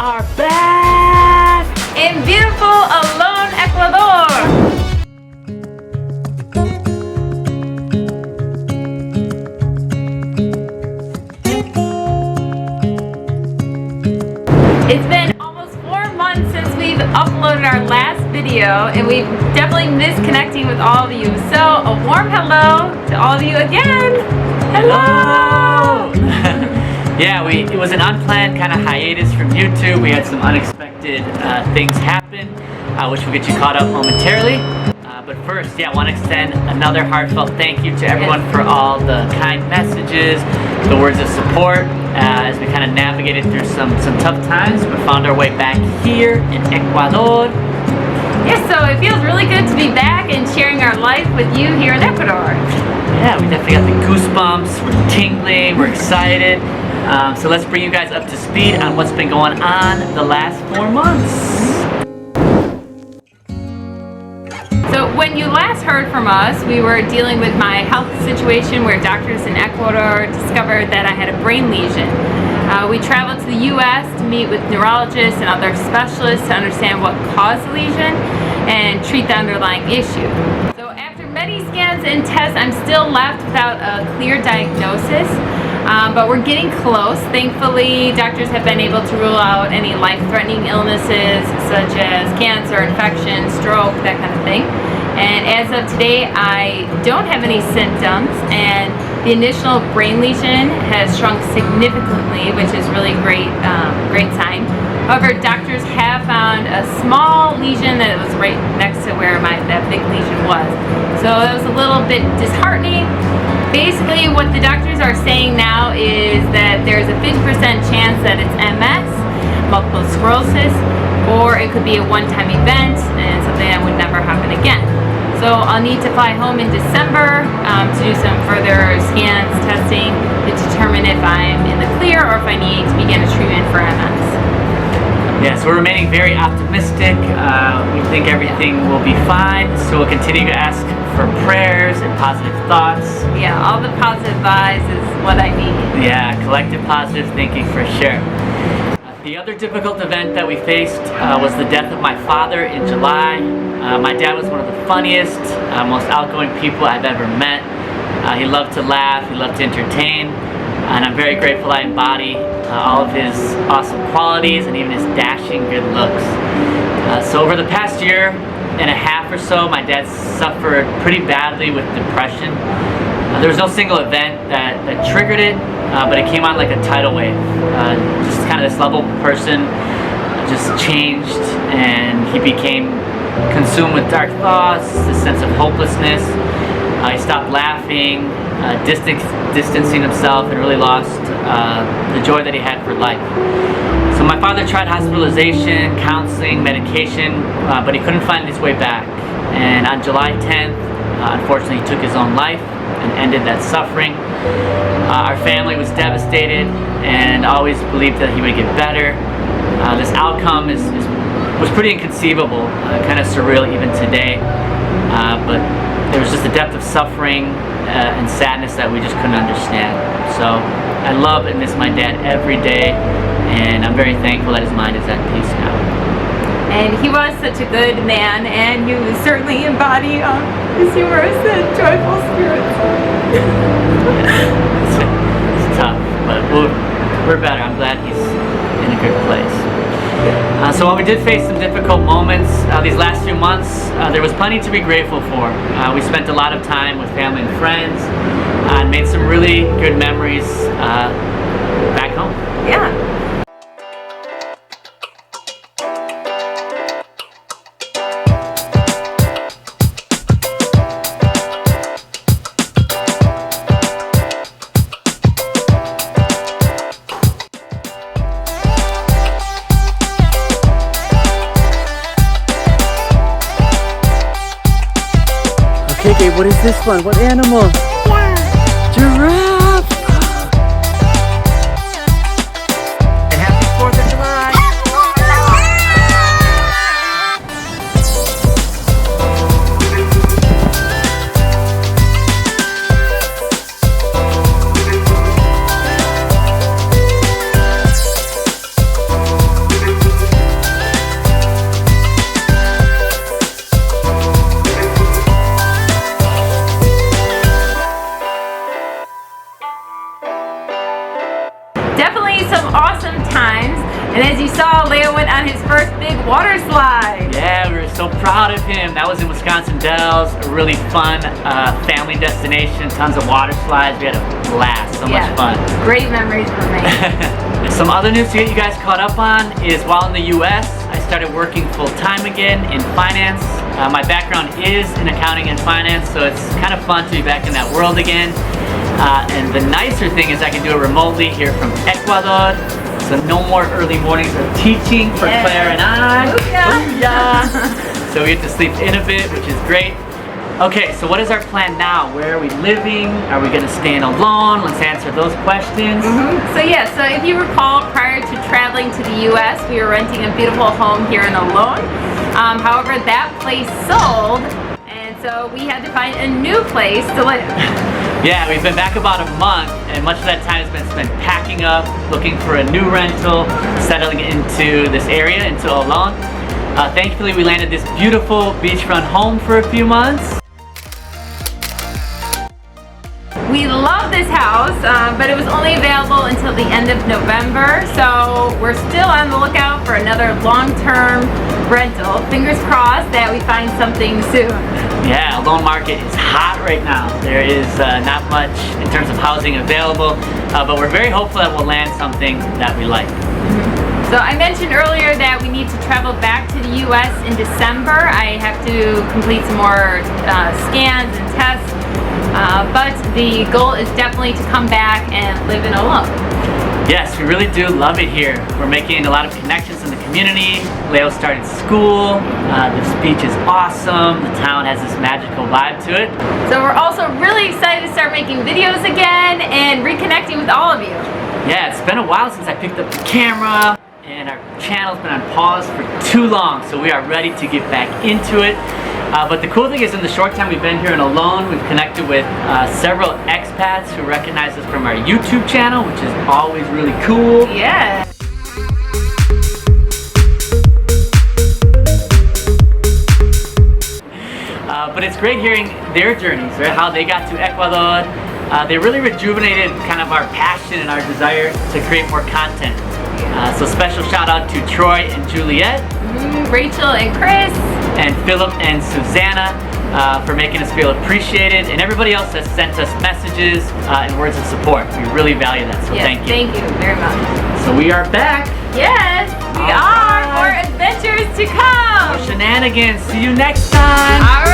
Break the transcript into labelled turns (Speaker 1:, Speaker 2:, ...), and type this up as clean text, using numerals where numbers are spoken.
Speaker 1: are back in beautiful Alon, Ecuador. It's been almost 4 months since we've uploaded our last video, and we've definitely missed connecting with all of you. So a warm hello to all of you again. Hello!
Speaker 2: Yeah, it was an unplanned kind of hiatus from YouTube. We had some unexpected things happen, which will get you caught up momentarily. But first, I want to extend another heartfelt thank you to everyone for all the kind messages, the words of support, as we kind of navigated through some tough times, but found our way back here in Ecuador.
Speaker 1: Yes, so it feels really good to be back and sharing our life with you here in Ecuador.
Speaker 2: Yeah, we definitely got the goosebumps, we're tingling, we're excited. So let's bring you guys up to speed on what's been going on the last 4 months.
Speaker 1: So when you last heard from us, we were dealing with my health situation where doctors in Ecuador discovered that I had a brain lesion. We traveled to the U.S. to meet with neurologists and other specialists to understand what caused the lesion and treat the underlying issue. So after many scans and tests, I'm still left without a clear diagnosis. But we're getting close. Thankfully, doctors have been able to rule out any life-threatening illnesses such as cancer, infection, stroke, that kind of thing. And as of today, I don't have any symptoms, and the initial brain lesion has shrunk significantly, which is really great sign. However, doctors have found a small lesion that was right next to where that big lesion was. So it was a little bit disheartening. Basically, what the doctors are saying now is that there's a 50% chance that it's MS, multiple sclerosis, or it could be a one-time event and something that would never happen again. So I'll need to fly home in December to do some further scans, testing to determine if I'm in the clear or if I need to begin a treatment for MS.
Speaker 2: Yeah, so we're remaining very optimistic. We think everything will be fine, so we'll continue to ask for prayers and positive thoughts.
Speaker 1: Yeah, all the positive vibes is what I need.
Speaker 2: Yeah, collective positive thinking for sure. The other difficult event that we faced was the death of my father in July. My dad was one of the funniest, most outgoing people I've ever met. He loved to laugh, he loved to entertain, and I'm very grateful I embody all of his awesome qualities and even his dashing good looks. So over the past year and a half or so, my dad suffered pretty badly with depression. There was no single event that triggered it, but it came on like a tidal wave. Just kind of this lovable person just changed, and he became consumed with dark thoughts, this sense of hopelessness. He stopped laughing, distancing himself, and really lost the joy that he had for life. So my father tried hospitalization, counseling, medication, but he couldn't find his way back. And on July 10th, unfortunately, he took his own life and ended that suffering. Our family was devastated and always believed that he would get better. This outcome was pretty inconceivable, kind of surreal even today. But there was just a depth of suffering and sadness that we just couldn't understand. So I love and miss my dad every day, and I'm very thankful that his mind is at peace now.
Speaker 1: And he was such a good man, and you certainly embody his humorous and joyful spirits.
Speaker 2: It's tough, but we're better. I'm glad he's in a good place. So while we did face some difficult moments these last few months, there was plenty to be grateful for. We spent a lot of time with family and friends and made some really good memories back home.
Speaker 1: Yeah.
Speaker 3: Okay, what is this one? What animal? Giraffe!
Speaker 2: And happy 4th of July!
Speaker 1: be some awesome times. And as you saw, Leo went on his first big water slide.
Speaker 2: Yeah, we were so proud of him. That was in Wisconsin Dells, a really fun family destination, tons of water slides. We had a blast, so much fun.
Speaker 1: Great memories were made.
Speaker 2: Some other news to get you guys caught up on is while in the US, I started working full-time again in finance. My background is in accounting and finance, so it's kind of fun to be back in that world again. And the nicer thing is I can do it remotely here from Ecuador. So no more early mornings of teaching for Claire and I. Booyah. So we get to sleep in a bit, which is great. Okay, so what is our plan now? Where are we living? Are we gonna stay in alone? Let's answer those questions.
Speaker 1: So if you recall, prior to traveling to the US, we were renting a beautiful home here in Olón. However, that place sold, and so we had to find a new place to live.
Speaker 2: Yeah, we've been back about a month, and much of that time has been spent packing up, looking for a new rental, settling into this area, into Olón. Thankfully, we landed this beautiful beachfront home for a few months.
Speaker 1: We love this house, but it was only available until the end of November, so we're still on the lookout for another long-term rental. Fingers crossed that we find something soon.
Speaker 2: Yeah, Olón market is hot right now. There is not much in terms of housing available, but we're very hopeful that we'll land something that we like.
Speaker 1: So I mentioned earlier that we need to travel back to the US in December. I have to complete some more scans and tests, but the goal is definitely to come back and live in Olón.
Speaker 2: Yes, we really do love it here. We're making a lot of connections in the community. Leo started school. This beach is awesome. The town has this magical vibe to it.
Speaker 1: So we're also really excited to start making videos again and reconnecting with all of you.
Speaker 2: Yeah, it's been a while since I picked up the camera, and our channel's been on pause for too long, so we are ready to get back into it. But the cool thing is, in the short time we've been here in Olón, we've connected with several expats who recognize us from our YouTube channel, which is always really cool.
Speaker 1: Yeah.
Speaker 2: But it's great hearing their journeys, right? How they got to Ecuador. They really rejuvenated kind of our passion and our desire to create more content. So special shout out to Troy and Juliet,
Speaker 1: Rachel and Chris,
Speaker 2: and Philip and Susanna for making us feel appreciated, and everybody else has sent us messages and words of support. We really value that, so thank you.
Speaker 1: Thank you very much.
Speaker 2: So we are back.
Speaker 1: Yes, we
Speaker 2: All
Speaker 1: are.
Speaker 2: right.
Speaker 1: More adventures to come.
Speaker 2: More shenanigans. See you next time.
Speaker 1: All right.